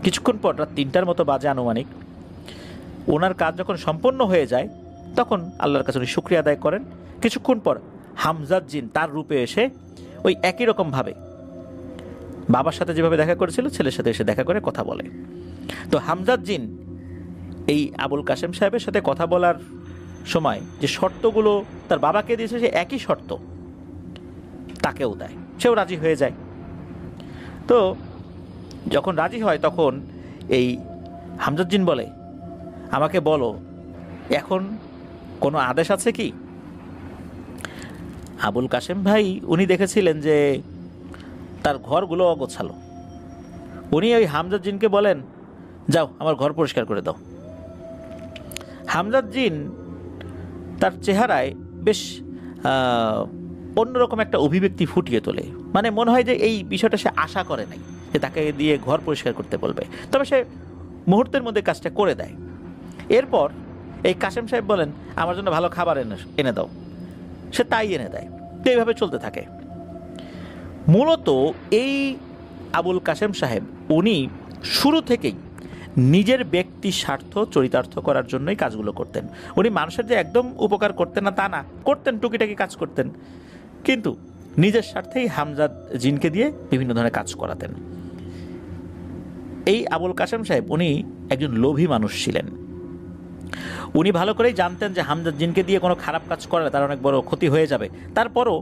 কিছুক্ষণ পর রাত 3টার মতো বাজে আনুমানিক। ওনার কাজ যখন সম্পন্ন হয়ে যায় তখন আল্লাহর কাছে উনি শুকরিয়া আদায় করেন। কিছুক্ষণ পর হামজাদ জিন তার রূপে এসে ওই একই রকমভাবে বাবার সাথে যেভাবে দেখা করেছিল ছেলের সাথে এসে দেখা করে কথা বলে। তো হামজাদ জিন এই আবুল কাশেম সাহেবের সাথে কথা বলার সময় যে শর্তগুলো তার বাবাকে দিয়েছে সে একই শর্ত তাকেও দেয়, সেও রাজি হয়ে যায়। তো যখন রাজি হয় তখন এই হামজাদ জিন বলে, আমাকে বলো এখন কোনো আদেশ আছে কি? আবুল কাশেম ভাই উনি দেখেছিলেন যে তার ঘরগুলো অগোছালো। উনি ওই হামজাদ জিনকে বলেন, যাও আমার ঘর পরিষ্কার করে দাও। হামজাদ জিন তার চেহারায় বেশ অন্যরকম একটা অভিব্যক্তি ফুটিয়ে তোলে, মানে মনে হয় যে এই বিষয়টা সে আশা করে নাই যে তাকে দিয়ে ঘর পরিষ্কার করতে বলবে, তবে সে মুহূর্তের মধ্যে কাজটা করে দেয়। এরপর এই কাশেম সাহেব বলেন, আমার জন্য ভালো খাবার এনে দাও। সে তাই এনে দেয়। তো এইভাবে চলতে থাকে। মূলত এই আবুল কাশেম সাহেব উনি শুরু থেকেই নিজের ব্যক্তি স্বার্থ চরিতার্থ করার জন্যই কাজগুলো করতেন। উনি মানুষের যে একদম উপকার করতেন না তা না, করতেন, টুকিটাকি কাজ করতেন, কিন্তু নিজের স্বার্থেই হামজাদ জিনকে দিয়ে বিভিন্ন ধরনের কাজ করাতেন। এই আবুল কাশেম সাহেব উনি একজন লোভী মানুষ ছিলেন। উনি ভালো করেই জানতেন যে হামজাদ জিনকে দিয়ে কোনো খারাপ কাজ করলে তার অনেক বড় ক্ষতি হয়ে যাবে, তারপরও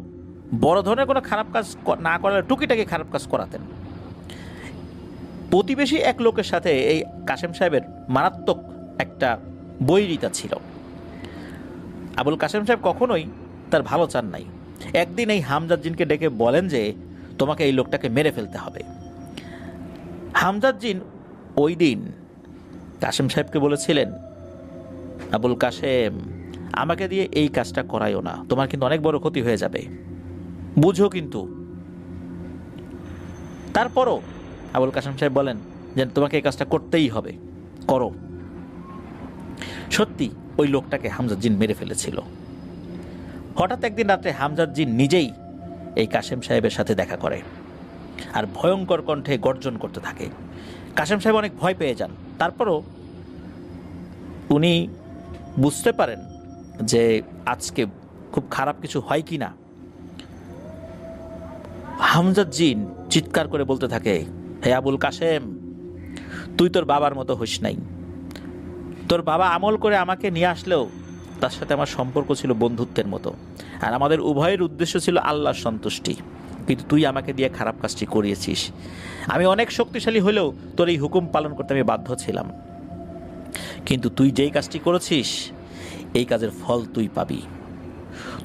বড় ধরনের কোনো খারাপ কাজ না করলে টুকিটাকি খারাপ কাজ করাতেন। প্রতিবেশী এক লোকের সাথে এই কাশেম সাহেবের মারাত্মক একটা বৈরিতা ছিল। আবুল কাশেম সাহেব কখনোই তার ভালো চান নাই। একদিন এই হামজাদ জিনকে ডেকে বলেন যে তোমাকে এই লোকটাকে মেরে ফেলতে হবে। হামজাদ জিন ওই দিন কাশেম সাহেবকে বলেছিলেন, আবুল কাশেম, আমাকে দিয়ে এই কাজটা করাইও না, তোমার কিন্তু অনেক বড় ক্ষতি হয়ে যাবে, বুঝো কিন্তু। তারপরও আবুল কাশেম সাহেব বলেন যে তোমাকে এই কাজটা করতেই হবে, করো। সত্যি ওই লোকটাকে হামজাদ জিন মেরে ফেলেছিল। হঠাৎ একদিন রাত্রে হামজাদ জিন নিজেই এই কাশেম সাহেবের সাথে দেখা করে আর ভয়ঙ্কর কণ্ঠে গর্জন করতে থাকে। কাশেম সাহেব অনেক ভয় পেয়ে যান। তারপরও উনি বুঝতে পারেন যে আজকে খুব খারাপ কিছু হয় কি না। হামজাদ জিন চিৎকার করে বলতে থাকে, হে আবুল কাশেম, তুই তোর বাবার মতো হইস নাই। তোর বাবা আমল করে আমাকে নিয়ে আসলেও তার সাথে আমার সম্পর্ক ছিল বন্ধুত্বের মতো, আর আমাদের উভয়ের উদ্দেশ্য ছিল আল্লাহর সন্তুষ্টি, কিন্তু তুই আমাকে দিয়ে খারাপ কাজটি করিয়েছিস। আমি অনেক শক্তিশালী হলেও তোর এই হুকুম পালন করতে আমি বাধ্য ছিলাম, কিন্তু তুই যেই কাজটি করেছিস এই কাজের ফল তুই পাবি।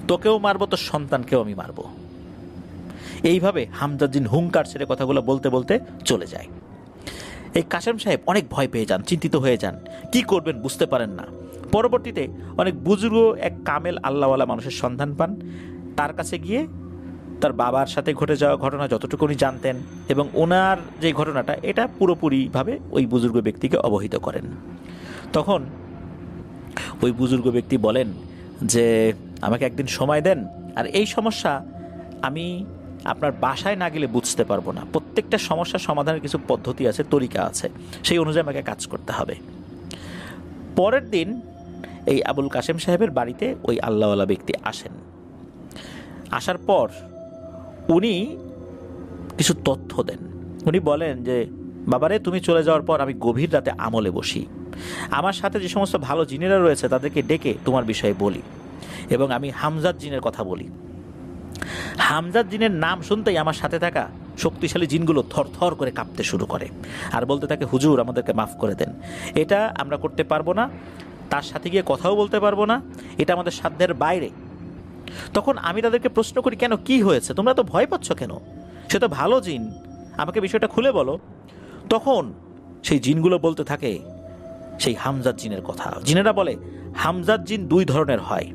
তোকেও মারবো, তোর সন্তানকেও আমি মারবো। এইভাবে হামজাদ জিন হুঙ্কার ছেড়ে কথাগুলো বলতে বলতে চলে যায়। এই কাশেম সাহেব অনেক ভয় পেয়ে যান, চিন্তিত হয়ে যান, কি করবেন বুঝতে পারেন না। পরবর্তীতে অনেক বুজুর্গ এক কামেল আল্লাহওয়ালা মানুষের সন্ধান পান। তার কাছে গিয়ে তার বাবার সাথে ঘটে যাওয়া ঘটনা যতটুকু উনি জানতেন এবং ওনার যে ঘটনাটা এটা পুরোপুরিভাবে ওই বুজুর্গ ব্যক্তিকে অবহিত করেন। তখন ওই বুজুর্গ ব্যক্তি বলেন যে আমাকে একদিন সময় দেন, আর এই সমস্যা আমি আপনার বাসায় না গেলে বুঝতে পারবো না। প্রত্যেকটা সমস্যার সমাধানের কিছু পদ্ধতি আছে, তরিকা আছে, সেই অনুযায়ী আমাকে কাজ করতে হবে। পরের দিন এই আবুল কাশেম সাহেবের বাড়িতে ওই আল্লাহওয়ালা ব্যক্তি আসেন। আসার পর উনি কিছু তথ্য দেন। উনি বলেন যে বাবারে, তুমি চলে যাওয়ার পর আমি গভীর রাতে আমলে বসি, আমার সাথে যে সমস্ত ভালো জিনেরা রয়েছে তাদেরকে ডেকে তোমার বিষয়ে বলি, এবং আমি হামজাদ জিনের কথা বলি। হামজাদ জিনের নাম শুনতেই আমার সাথে থাকা শক্তিশালী জিনগুলো থরথর করে কাঁপতে শুরু করে আর বলতে থাকে, হুজুর আমাদেরকে মাফ করে দেন, এটা আমরা করতে পারবো না, তার সাথে গিয়ে কথাও বলতে পারবো না, এটা আমাদের সাধ্যের বাইরে। তখন আমি তাদেরকে প্রশ্ন করি, কেন, কি হয়েছে, তোমরা তো ভয় পাচ্ছ কেন, সে তো ভালো জিন, আমাকে বিষয়টা খুলে বলো। তখন সেই জিনগুলো বলতে থাকে সেই হামজাদ জিনের কথা। জিনেরা বলে হামজাদ জিন দুই ধরনের হয়,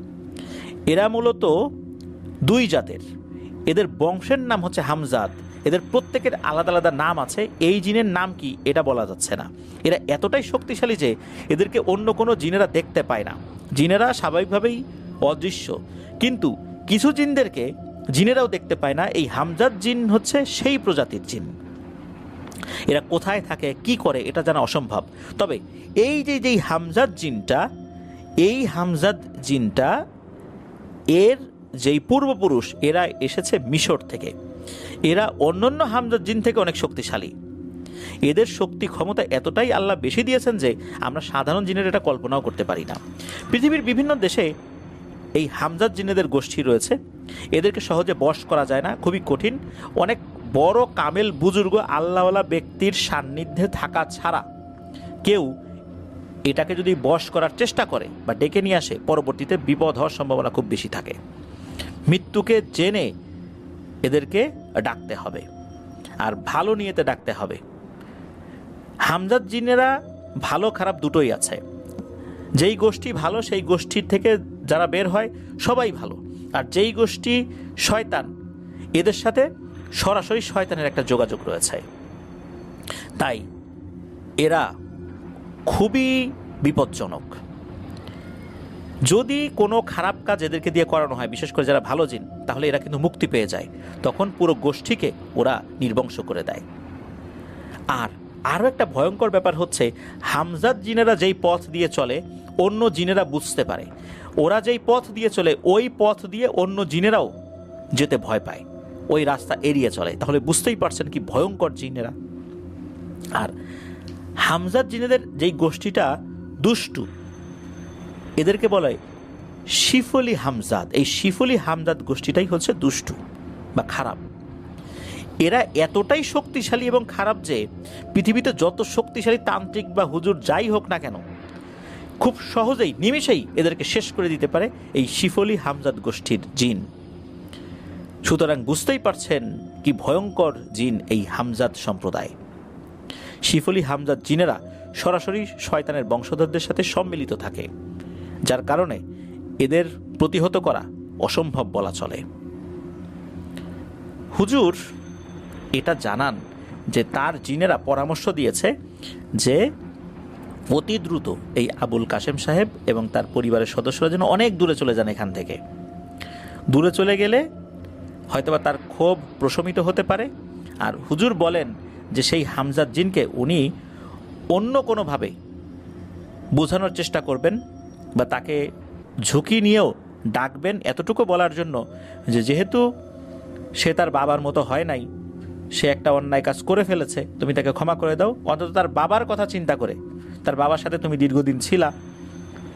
এরা মূলত দুই জাতের, এদের বংশের নাম হচ্ছে হামজাদ, এদের প্রত্যেকের আলাদা আলাদা নাম আছে, এই জিনের নাম কি এটা বলা যাচ্ছে না। এরা এতটাই শক্তিশালী যে এদেরকে অন্য কোনো জিনেরা দেখতে পায় না, জিনেরা স্বাভাবিকভাবেই অদৃশ্য, কিন্তু কিছু জিনদেরকে জিনেরাও দেখতে পায় না। এই হামজাদ জিন হচ্ছে সেই প্রজাতির জিন। এরা কোথায় থাকে, কি করে, এটা জানা অসম্ভব। তবে এই যেই হামজাদ জিনটা, এই হামজাদ জিনটা এর যেই পূর্বপুরুষ, এরা এসেছে মিশর থেকে। এরা অন্যান্য হামজাদ জিন থেকে অনেক শক্তিশালী। এদের শক্তি ক্ষমতা এতটাই আল্লাহ বেশি দিয়েছেন যে আমরা সাধারণ জিনের এটা কল্পনাও করতে পারি না। পৃথিবীর বিভিন্ন দেশে এই হামজাদ জিনেদের গোষ্ঠী রয়েছে। এদেরকে সহজে বশ করা যায় না, খুবই কঠিন। অনেক বড় কামেল বুজুর্গ আল্লাহওয়ালা ব্যক্তির সান্নিধ্যে থাকা ছাড়া কেউ এটাকে যদি বশ করার চেষ্টা করে বা ডেকে নিয়ে আসে, পরবর্তীতে বিপদ হওয়ার সম্ভাবনা খুব বেশি থাকে। মৃত্যুকে জেনে এদেরকে ডাকতে হবে, আর ভালো নিয়েতে ডাকতে হবে। হামজাদ জিনেরা ভালো খারাপ দুটোই আছে। যেই গোষ্ঠী ভালো, সেই গোষ্ঠীর থেকে যারা বের হয় সবাই ভালো। আর যেই গোষ্ঠী শয়তান, এদের সাথে সরাসরি শয়তানের একটা যোগাযোগ রয়েছে। তাই এরা খুবই বিপজ্জনক। যদি কোনো খারাপ কাজ এদেরকে দিয়ে করানো হয়, বিশেষ করে যারা ভালো জিন, তাহলে এরা কিন্তু মুক্তি পেয়ে যায়। তখন পুরো গোষ্ঠীকে ওরা নির্বংশ করে দেয়। আর আরও একটা ভয়ঙ্কর ব্যাপার হচ্ছে, হামজাদ জিনেরা যেই পথ দিয়ে চলে অন্য জিনেরা বুঝতে পারে। ওরা যেই পথ দিয়ে চলে ওই পথ দিয়ে অন্য জিনেরাও যেতে ভয় পায়, ওই রাস্তা এড়িয়ে চলে। তাহলে বুঝতেই পারছেন কি ভয়ঙ্কর জিনেরা। আর হামজাদ জিনেদের যেই গোষ্ঠীটা দুষ্টু, এদেরকে বলে শিফলি হামজাদ। এই শিফলি হামজাদ গোষ্ঠীটাই হচ্ছে দুষ্টু বা খারাপ। এরা এতটাই শক্তিশালী এবং খারাপ যে পৃথিবীতে যত শক্তিশালী তান্ত্রিক বা হুজুর যাই হোক না কেন, খুব সহজেই নিমেষেই এদেরকে শেষ করে দিতে পারে এই শিফলি হামজাদ গোষ্ঠীর জিন। সুতরাং বুঝতেই পারছেন কি ভয়ঙ্কর জিন এই হামজাদ সম্প্রদায়। শিফলি হামজাদ জিনেরা সরাসরি শয়তানের বংশধরদের সাথে সম্মিলিত থাকে, যার কারণে এদের প্রতিহত করা অসম্ভব বলা চলে। হুজুর এটা জানান যে তার জিনেরা পরামর্শ দিয়েছে যে অতি দ্রুত এই আবুল কাশেম সাহেব এবং তার পরিবারের সদস্যরা যেন অনেক দূরে চলে যান এখান থেকে। দূরে চলে গেলে হয়তোবা তার ক্ষোভ প্রশমিত হতে পারে। আর হুজুর বলেন যে সেই হামজাদ জিনকে উনি অন্য কোনোভাবে বোঝানোর চেষ্টা করবেন বা তাকে ঝুঁকি নিয়েও ডাকবেন, এতটুকু বলার জন্য যে যেহেতু সে তার বাবার মতো হয় নাই, সে একটা অন্যায় কাজ করে ফেলেছে, তুমি তাকে ক্ষমা করে দাও। অন্তত তার বাবার কথা চিন্তা করে, তার বাবার সাথে তুমি দীর্ঘদিন ছিলা,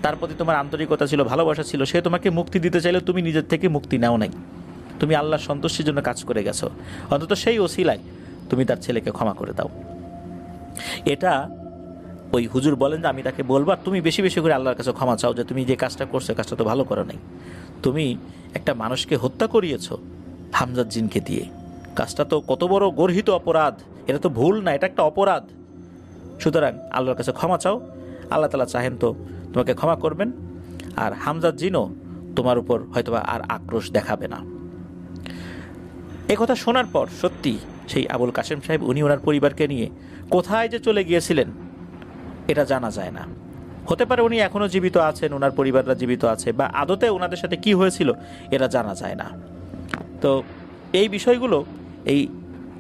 তার প্রতি তোমার আন্তরিকতা ছিল, ভালোবাসা ছিল। সে তোমাকে মুক্তি দিতে চাইলে তুমি নিজের থেকে মুক্তি নাও নাই, তুমি আল্লাহর সন্তুষ্টির জন্য কাজ করে গেছো। অন্তত সেই ওসিলায় তুমি তার ছেলেকে ক্ষমা করে দাও। এটা ওই হুজুর বলেন যে আমি তাকে বলবো, আর তুমি বেশি বেশি করে আল্লাহর কাছে ক্ষমা চাও যে তুমি যে কাজটা করছো কাজটা তো ভালো করো নাই। তুমি একটা মানুষকে হত্যা করিয়েছো হামজাদ জিনকে দিয়ে। কাজটা তো কত বড় গর্হিত অপরাধ, এটা তো ভুল না, এটা একটা অপরাধ। সুতরাং আল্লাহর কাছে ক্ষমা চাও, আল্লাহ তাআলা চাহেন তো তোমাকে ক্ষমা করবেন, আর হামজাদ জিনও তোমার উপর হয়তোবা আর আক্রোশ দেখাবে না। এ কথা শোনার পর সত্যি সেই আবুল কাশেম সাহেব উনি ওনার পরিবারকে নিয়ে কোথায় যে চলে গিয়েছিলেন এটা জানা যায় না। হতে পারে উনি এখনও জীবিত আছেন, ওনার পরিবাররা জীবিত আছে, বা আদতে ওনাদের সাথে কি হয়েছিল এটা জানা যায় না। তো এই বিষয়গুলো এই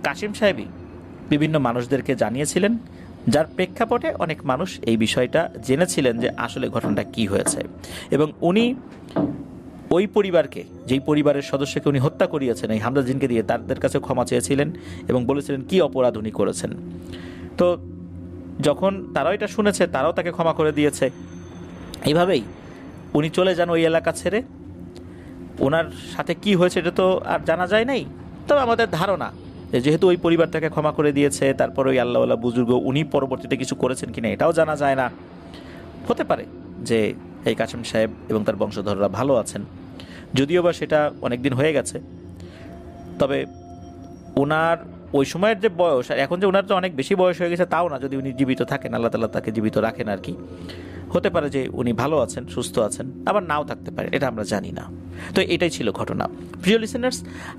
কাশেম সাহেবই বিভিন্ন মানুষদেরকে জানিয়েছিলেন, যার প্রেক্ষাপটে অনেক মানুষ এই বিষয়টা জেনেছিলেন যে আসলে ঘটনাটা কি হয়েছে। এবং উনি ওই পরিবারকে, যেই পরিবারের সদস্যকে উনি হত্যা করিয়েছেন এই হামজাদ জিনকে দিয়ে, তাদের কাছে ক্ষমা চেয়েছিলেন এবং বলেছিলেন কি অপরাধ উনি করেছেন। তো যখন তারাও এটা শুনেছে, তারাও তাকে ক্ষমা করে দিয়েছে। এইভাবেই উনি চলে যান ওই এলাকা ছেড়ে। ওনার সাথে কি হয়েছে এটা তো আর জানা যায় নাই, তবে আমাদের ধারণা যেহেতু ওই পরিবার তাকে ক্ষমা করে দিয়েছে, তারপর ওই আল্লাহওয়ালা বুজুর্গ উনি পরবর্তীতে কিছু করেছেন কিনা এটাও জানা যায় না। হতে পারে যে এই কাশেম সাহেব এবং তার বংশধররা ভালো আছেন, যদিও বা সেটা অনেক দিন হয়ে গেছে। তবে ওনার ওই সময়ের যে বয়স আর এখন যে ওনার তো অনেক বেশি বয়স হয়ে গেছে তাও না, যদি উনি জীবিত থাকেন, আল্লাহ তাআলা তাকে জীবিত রাখেন আর কি। হতে পারে যে উনি ভালো আছেন, সুস্থ আছেন, আবার নাও থাকতে পারে, এটা আমরা জানি না। তো এটাই ছিল ঘটনা। প্রিয় লিসেনার্স,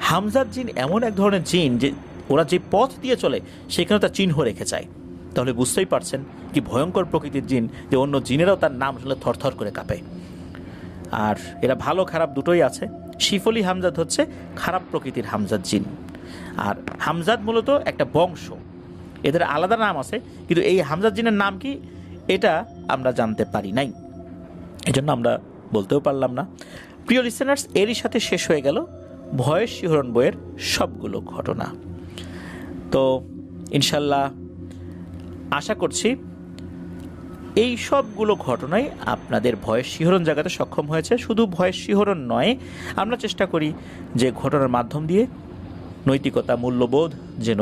হামজাদ জিন এমন এক ধরনের জিন যে ওরা যে পথ দিয়ে চলে সেখানে তার চিহ্ন রেখে যায়। তাহলে বুঝতেই পারছেন কি ভয়ঙ্কর প্রকৃতির জিন, যে অন্য জিনেরাও তার নাম শুনলে থরথর করে কাঁপে। আর এরা ভালো খারাপ দুটোই আছে। শিফলি হামজাদ হচ্ছে খারাপ প্রকৃতির হামজাদ জিন। আর হামজাদ মূলত একটা বংশ, এদের আলাদা নাম আছে, কিন্তু এই হামজাদ জিনের নাম কি এটা আমরা জানতে পারি নাই, এজন্য আমরা বলতেও পারলাম না। প্রিয় লিসেনার্স, এরই সাথে শেষ হয়ে গেল ভয়ের শিহরণ বইয়ের সবগুলো ঘটনা। তো ইনশাল্লাহ আশা করছি এই সবগুলো ঘটনাই আপনাদের ভয়ের শিহরণ জাগাতে সক্ষম হয়েছে। শুধু ভয়ের শিহরণ নয়, আমরা চেষ্টা করি যে ঘটনার মাধ্যম দিয়ে নৈতিকতা, মূল্যবোধ যেন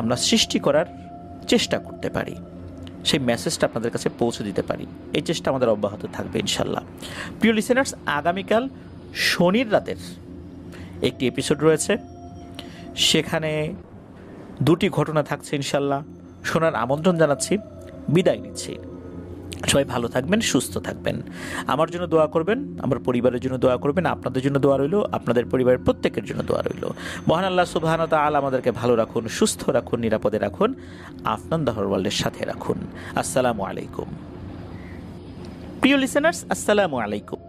আমরা সৃষ্টি করার চেষ্টা করতে পারি, সেই মেসেজটা আপনাদের কাছে পৌঁছে দিতে পারি। এই চেষ্টা আমাদের অব্যাহত থাকবে ইনশাল্লাহ। প্রিয় লিসেনার্স, আগামীকাল শনির রাতের একটি এপিসোড রয়েছে, সেখানে 2টি ঘটনা থাকছে ইনশাল্লাহ। শোনার আমন্ত্রণ জানাচ্ছি, বিদায় নিচ্ছি। সবাই ভালো থাকবেন, সুস্থ থাকবেন। আমার জন্য দোয়া করবেন, আমার পরিবারের জন্য দোয়া করবেন, আপনাদের জন্য দোয়া রইল, আপনাদের পরিবারের প্রত্যেকের জন্য দোয়া রইল। মহান আল্লাহ সুবহানাহু ওয়া তাআলা আমাদেরকে ভালো রাখুন, সুস্থ রাখুন, নিরাপদে রাখুন, আফনান দাহর ওয়ার্ল্ডের সাথে রাখুন। আসসালামু আলাইকুম। প্রিয় লিসেনার্স, আসসালামু আলাইকুম।